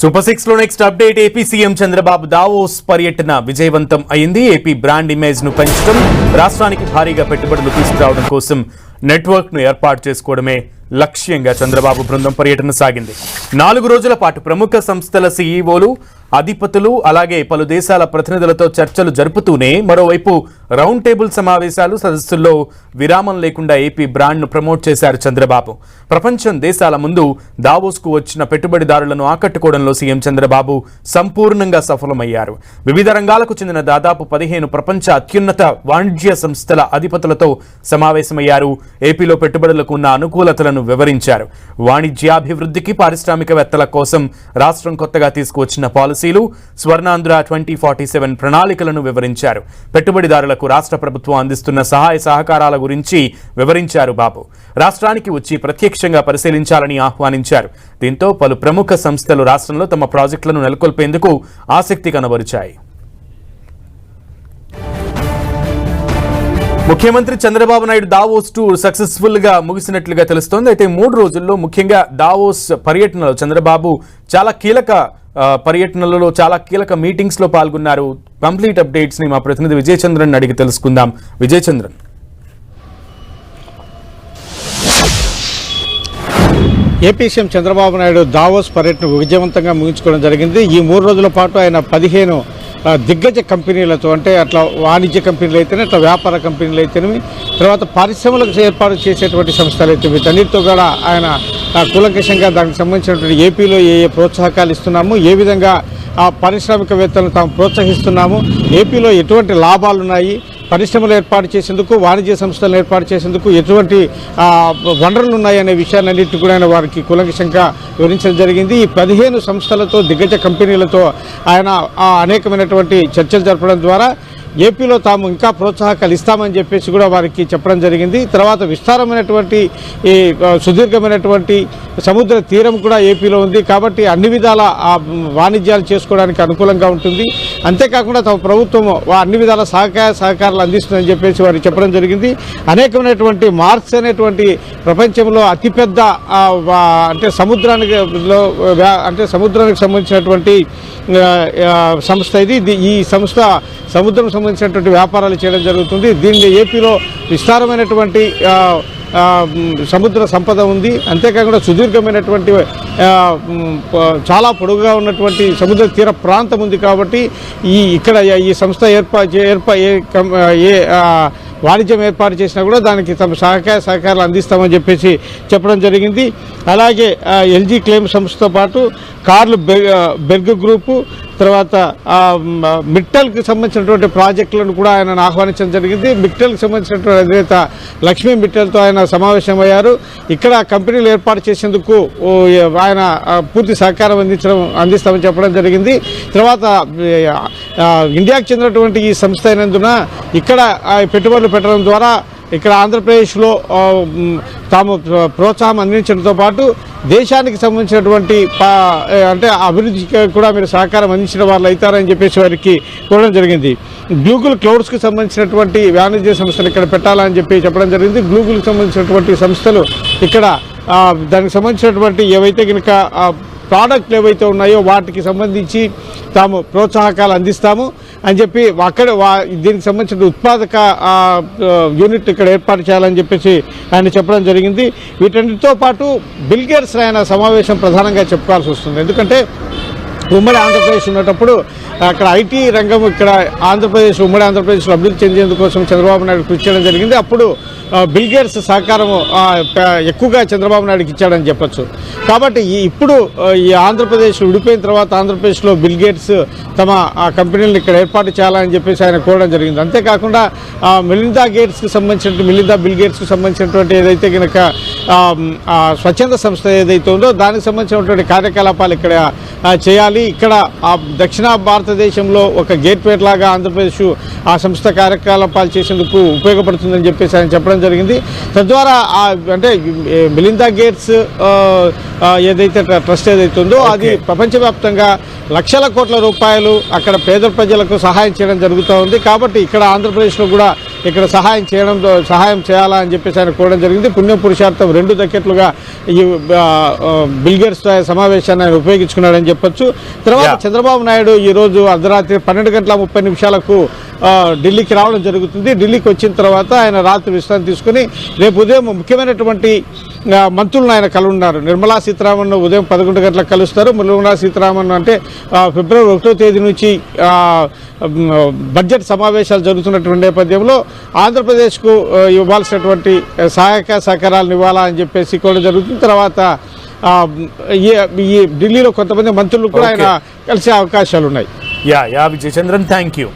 Super 6 లో next update. AP CM Chandrababu Davos పర్యటన విజయవంతం అయింది. ఏపీ బ్రాండ్ ఇమేజ్ ను పెంచడం, రాష్ట్రానికి భారీగా పెట్టుబడులు తీసుకురావడం కోసం నెట్వర్క్ ను ఏర్పాటు చేసుకోవడమే లక్ష్యంగా చంద్రబాబు బృందం పర్యటన సాగింది. 4 రోజుల పాటు ప్రముఖ సంస్థల సీఈఓలు, అధిపతులు అలాగే పలు దేశాల ప్రతినిధులతో చర్చలు జరుపుతూనే మరోవైపు రౌండ్ టేబుల్ సమావేశాలు, సదస్సుల్లో విరామం లేకుండా ఏపీ బ్రాండ్ ను ప్రమోట్ చేశారు చంద్రబాబు. ప్రపంచం దేశాల ముందు దావోస్ కు వచ్చిన పెట్టుబడిదారులను ఆకట్టుకోవడంలో సీఎం చంద్రబాబు సంపూర్ణంగా సఫలమయ్యారు. వివిధ రంగాలకు చెందిన దాదాపు 15 ప్రపంచ అత్యున్నత వాణిజ్య సంస్థల అధిపతులతో సమావేశమయ్యారు. ఏపీలో పెట్టుబడులకు ఉన్న అనుకూలతలను వివరించారు. వాణిజ్యాభివృద్ధికి, పారిశ్రామికవేత్తల కోసం రాష్ట్రం కొత్తగా తీసుకువచ్చిన పాలసీలు, స్వర్ణాంధ్ర 2047 ప్రణాళికలను వివరించారు. పెట్టుబడిదారులకు రాష్ట్ర ప్రభుత్వం అందిస్తున్న సహాయ సహకారాల గురించి వివరించారు బాబు. రాష్ట్రానికి వచ్చి ప్రత్యక్షంగా పరిశీలించాలని ఆహ్వానించారు. దీంతో పలు ప్రముఖ సంస్థలు రాష్ట్రంలో తమ ప్రాజెక్టులను నెలకొల్పేందుకు ఆసక్తి కనబరిచాయి. ముఖ్యమంత్రి Chandrababu Naidu Davos tour successful గా ముగిసినట్లుగా తెలుస్తోంది. అయితే 3 రోజుల్లో ముఖ్యంగా దావోస్ పర్యటనలో చంద్రబాబు చాలా కీలక పర్యటనలలో చాలా కీలక మీటింగ్స్ లో పాల్గొన్నారు. కంప్లీట్ అప్డేట్స్ ని మా ప్రతినిధి విజయచంద్రన్ అడిగి తెలుసుకుందాం. Vijayachandran. AP CM Chandrababu Naidu Davos పర్యటన విజయవంతంగా ముగించుకోవడం జరిగింది. ఈ 3 రోజుల పాటు ఆయన 15 దిగ్గజ కంపెనీలతో, అంటే అట్లా వాణిజ్య కంపెనీలు అయితేనే, అట్లా వ్యాపార కంపెనీలు అయితేనేమి, తర్వాత పరిశ్రమలకు ఏర్పాటు చేసేటువంటి సంస్థలు అయితే వీటన్నిటితో కూడా ఆయన కూలంకషంగా దానికి సంబంధించినటువంటి ఏపీలో ఏ ప్రోత్సాహకాలు ఇస్తున్నాము, ఏ విధంగా ఆ పారిశ్రామికవేత్తలను తాము ప్రోత్సహిస్తున్నాము, ఏపీలో ఎటువంటి లాభాలు ఉన్నాయి, పరిశ్రమలు ఏర్పాటు చేసేందుకు, వాణిజ్య సంస్థలను ఏర్పాటు చేసేందుకు ఎటువంటి వనరులు ఉన్నాయనే విషయాలన్నింటినీ కూడా ఆయన వారికి కూలంకషంగా వివరించడం జరిగింది. ఈ 15 సంస్థలతో, దిగ్గజ కంపెనీలతో ఆయన అనేకమైనటువంటి చర్చలు జరపడం ద్వారా ఏపీలో తాము ఇంకా ప్రోత్సాహకాలు ఇస్తామని చెప్పేసి కూడా వారికి చెప్పడం జరిగింది. తర్వాత విస్తారమైనటువంటి ఈ సుదీర్ఘమైనటువంటి సముద్ర తీరం కూడా ఏపీలో ఉంది. కాబట్టి అన్ని విధాల వాణిజ్యాలు చేసుకోవడానికి అనుకూలంగా ఉంటుంది. అంతేకాకుండా తమ ప్రభుత్వం అన్ని విధాల సహకారాలు అందిస్తుందని చెప్పేసి వారికి చెప్పడం జరిగింది. అనేకమైనటువంటి మార్క్స్ అనేటువంటి ప్రపంచంలో అతిపెద్ద అంటే సముద్రానికి సంబంధించినటువంటి సంస్థ ఇది. ఈ సంస్థ సముద్రం సంబంధించినటువంటి వ్యాపారాలు చేయడం జరుగుతుంది. దీనిలో ఏపీలో విస్తారమైనటువంటి సముద్ర సంపద ఉంది. అంతేకాకుండా సుదీర్ఘమైనటువంటి చాలా పొడుగుగా ఉన్నటువంటి సముద్ర తీర ప్రాంతం ఉంది. కాబట్టి ఇక్కడ ఈ సంస్థ వాణిజ్యం ఏర్పాటు చేసినా కూడా దానికి తమ సహకారాలు అందిస్తామని చెప్పేసి చెప్పడం జరిగింది. అలాగే ఎల్జీ క్లెయిమ్ సంస్థతో పాటు కార్ల్ బెర్గ్ గ్రూపు, తర్వాత మిట్టల్కి సంబంధించినటువంటి ప్రాజెక్టులను కూడా ఆయన ఆహ్వానించడం జరిగింది. మిట్టల్కి సంబంధించినటువంటి అధినేత లక్ష్మీ మిట్టల్తో ఆయన సమావేశమయ్యారు. ఇక్కడ కంపెనీలు ఏర్పాటు చేసేందుకు ఆయన పూర్తి సహకారం అందిస్తామని చెప్పడం జరిగింది. తర్వాత ఇండియాకు చెందినటువంటి ఈ సంస్థ అయినందున ఇక్కడ పెట్టుబడులు పెట్టడం ద్వారా ఇక్కడ ఆంధ్రప్రదేశ్లో తాము ప్రోత్సాహం అందించడంతో పాటు దేశానికి సంబంధించినటువంటి అంటే అభివృద్ధికి కూడా మీరు సహకారం అందించిన వాళ్ళు అవుతారని చెప్పేసి వారికి కోరడం జరిగింది. గూగుల్ క్లౌడ్స్కి సంబంధించినటువంటి వాణిజ్య సంస్థలు ఇక్కడ పెట్టాలని చెప్పడం జరిగింది. గూగుల్కి సంబంధించినటువంటి సంస్థలు ఇక్కడ దానికి సంబంధించినటువంటి ఏవైతే కనుక ప్రోడక్ట్లు ఏవైతే ఉన్నాయో వాటికి సంబంధించి తాము ప్రోత్సాహకాలు అందిస్తాము అని చెప్పి అక్కడ దీనికి సంబంధించిన ఉత్పాదక యూనిట్ ఇక్కడ ఏర్పాటు చేయాలని చెప్పేసి ఆయన చెప్పడం జరిగింది. వీటన్నిటితో పాటు బిల్ గేట్స్ ఆయన సమావేశం ప్రధానంగా చెప్పుకోవాల్సి వస్తుంది. ఎందుకంటే ఉమ్మడి ఆంధ్రప్రదేశ్ ఉన్నప్పుడు అక్కడ ఐటీ రంగం ఇక్కడ ఉమ్మడి ఆంధ్రప్రదేశ్లో అభివృద్ధి చెందేందుకోసం చంద్రబాబు నాయుడు కృషి చేయడం జరిగింది. అప్పుడు బిల్ గేట్స్ సహకారం ఎక్కువగా చంద్రబాబు నాయుడుకి ఇచ్చాడని చెప్పచ్చు. కాబట్టి ఇప్పుడు ఈ ఆంధ్రప్రదేశ్ విడిపోయిన తర్వాత ఆంధ్రప్రదేశ్లో బిల్ గేట్స్ తమ కంపెనీలను ఇక్కడ ఏర్పాటు చేయాలని చెప్పేసి ఆయన కోరడం జరిగింది. అంతేకాకుండా మిలిందా బిల్ గేట్స్కి సంబంధించినటువంటి ఏదైతే కనుక స్వచ్ఛంద సంస్థ ఏదైతే ఉందో దానికి సంబంధించినటువంటి కార్యకలాపాలు ఇక్కడ చేయాలి. ఇక్కడ దక్షిణ భారతదేశంలో ఒక గేట్వే లాగా ఆంధ్రప్రదేశ్ ఆ సంస్థ కార్యకలాపాలు చేసేందుకు ఉపయోగపడుతుందని చెప్పేసి ఆయన చెప్పడం జరిగింది. తద్వారా అంటే మిలిందా గేట్స్ ఏదైతే ట్రస్ట్ ఏదైతే ఉందో అది ప్రపంచవ్యాప్తంగా లక్షల కోట్ల రూపాయలు అక్కడ పేద ప్రజలకు సహాయం చేయడం జరుగుతూ ఉంది. కాబట్టి ఇక్కడ ఆంధ్రప్రదేశ్లో కూడా ఇక్కడ సహాయం చేయాలా అని చెప్పేసి ఆయన కోరడం జరిగింది. పుణ్య పురుషార్థం 2 దక్కెట్లుగా ఈ బిల్గేట్స్ సమావేశాన్ని ఆయన ఉపయోగించుకున్నాడని చెప్పొచ్చు. తర్వాత చంద్రబాబు నాయుడు ఈరోజు అర్ధరాత్రి 12:30 ఢిల్లీకి రావడం జరుగుతుంది. ఢిల్లీకి వచ్చిన తర్వాత ఆయన రాత్రి విశ్రాంతి తీసుకుని రేపు ఉదయం ముఖ్యమైనటువంటి మంత్రులను ఆయన కలున్నారు. నిర్మలా సీతారామన్ ఉదయం 11 గంటలకు కలుస్తారు. నిర్మలా సీతారామన్ అంటే ఫిబ్రవరి 1వ తేదీ నుంచి బడ్జెట్ సమావేశాలు జరుగుతున్నటువంటి నేపథ్యంలో ఆంధ్రప్రదేశ్కు ఇవ్వాల్సినటువంటి సహాయక సహకారాలను ఇవ్వాలా అని చెప్పేసి కూడా జరుగుతుంది. తర్వాత ఈ ఢిల్లీలో కొంతమంది మంత్రులు కూడా ఆయన కలిసే అవకాశాలు ఉన్నాయి. Vijayachandran, thank you.